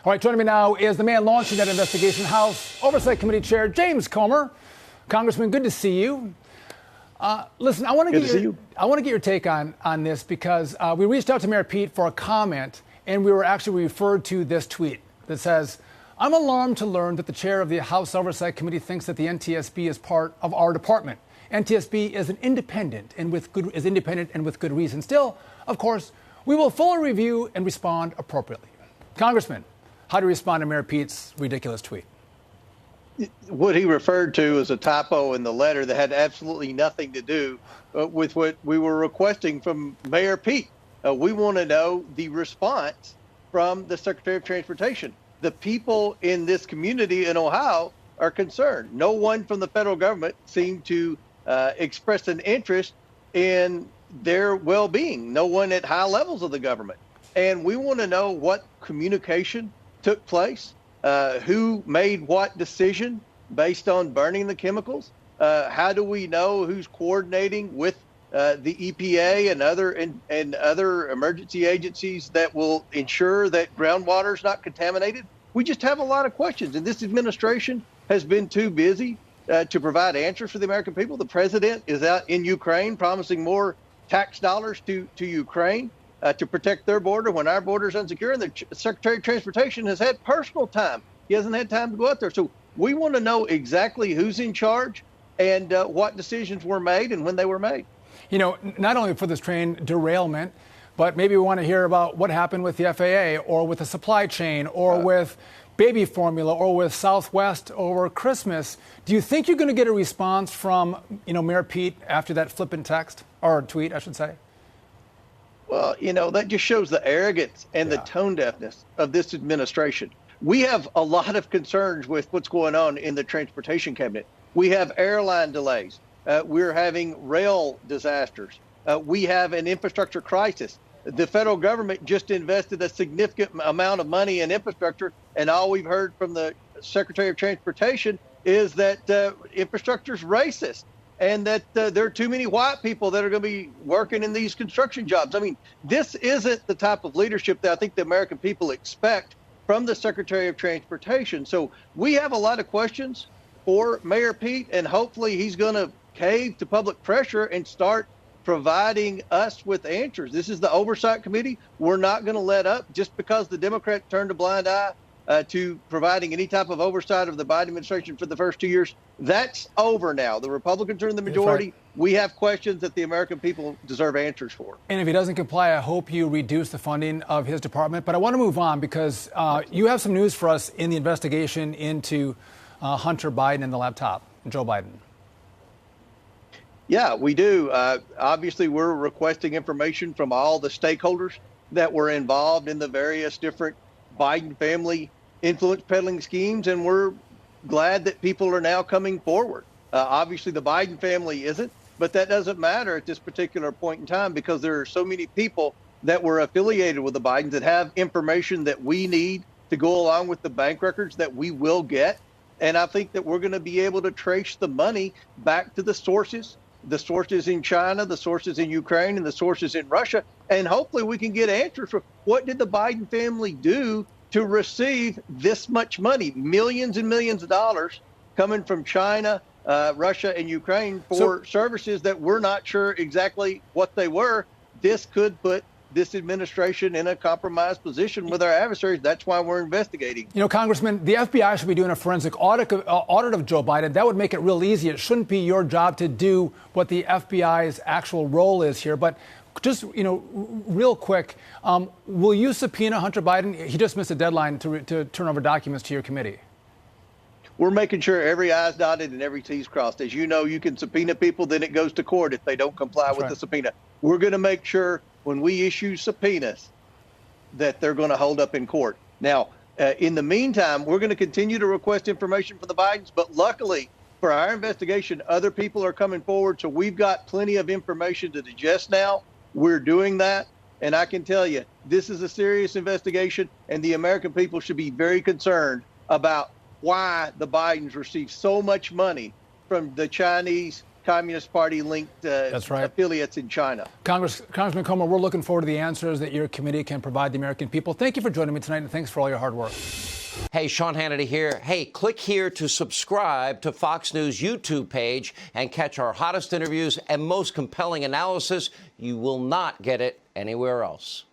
All right, joining me now is the man launching that investigation, House Oversight Committee Chair James Comer. Congressman, good to see you. Listen, I want to get your take on this because we reached out to Mayor Pete for a comment, and we were actually referred to this tweet that says, "I'm alarmed to learn that the chair of the House Oversight Committee thinks that the NTSB is part of our department. NTSB is independent and with good reason. Still, of course, we will fully review and respond appropriately." Congressman, how do you respond to Mayor Pete's ridiculous tweet? What he referred to as a typo in the letter that had absolutely nothing to do with what we were requesting from Mayor Pete. We want to know the response from the Secretary of Transportation. The people in this community in Ohio are concerned. No one from the federal government seemed to express an interest in their well-being. No one at high levels of the government. And we want to know what communication took place, who made what decision based on burning the chemicals. How do we know who's coordinating with the EPA and other emergency agencies that will ensure that groundwater is not contaminated? We just have a lot of questions, and this administration has been too busy to provide answers for the American people. The president is out in Ukraine promising more tax dollars to Ukraine to protect their border when our border is unsecure, and the Secretary of Transportation has had personal time. He hasn't had time to go out there. So we want to know exactly who's in charge and what decisions were made and when they were made. You know, not only for this train derailment, but maybe we want to hear about what happened with the FAA or with the supply chain or with baby formula or with Southwest over Christmas. Do you think you're going to get a response from, Mayor Pete after that flippant text or tweet, I should say? Well, that just shows the arrogance and the tone deafness of this administration. We have a lot of concerns with what's going on in the transportation cabinet. We have airline delays. We're having rail disasters. We have an infrastructure crisis. The federal government just invested a significant amount of money in infrastructure, and all we've heard from the Secretary of Transportation is that infrastructure is racist and that there are too many white people that are going to be working in these construction jobs. I mean, this isn't the type of leadership that I think the American people expect from the Secretary of Transportation. So we have a lot of questions for Mayor Pete, and hopefully he's going to cave to public pressure and start providing us with answers. This is the Oversight Committee. We're not going to let up just because the Democrats turned a blind eye to providing any type of oversight of the Biden administration for the first 2 years. That's over now. The Republicans are in the majority. Right. We have questions that the American people deserve answers for. And if he doesn't comply, I hope you reduce the funding of his department. But I want to move on because you have some news for us in the investigation into Hunter Biden and the laptop, Joe Biden. Yeah, we do. Obviously, we're requesting information from all the stakeholders that were involved in the various different Biden family influence peddling schemes, and we're glad that people are now coming forward. Obviously, the Biden family isn't, but that doesn't matter at this particular point in time because there are so many people that were affiliated with the Bidens that have information that we need to go along with the bank records that we will get. And I think that we're going to be able to trace the money back to the sources in China, the sources in Ukraine, and the sources in Russia. And hopefully we can get answers for what did the Biden family do to receive this much money, millions and millions of dollars coming from China, Russia, and Ukraine for services that we're not sure exactly what they were. This could put this administration in a compromised position with our adversaries. That's why we're investigating. Congressman, the FBI should be doing a forensic audit of Joe Biden. That would make it real easy. It shouldn't be your job to do what the FBI's actual role is here. But just, real quick, will you subpoena Hunter Biden? He just missed a deadline to turn over documents to your committee. We're making sure every I's dotted and every T's crossed. As you know, you can subpoena people, then it goes to court if they don't comply with the subpoena. We're going to make sure when we issue subpoenas that they're going to hold up in court. Now, in the meantime, we're going to continue to request information from the Bidens, but luckily for our investigation, other people are coming forward, so we've got plenty of information to digest now. We're doing that, and I can tell you, this is a serious investigation, and the American people should be very concerned about why the Bidens received so much money from the Chinese Communist Party linked That's right. affiliates in China. Congressman Comer, we're looking forward to the answers that your committee can provide the American people. Thank you for joining me tonight, and thanks for all your hard work. Hey, Sean Hannity here. Hey, click here to subscribe to Fox News YouTube page and catch our hottest interviews and most compelling analysis. You will not get it anywhere else.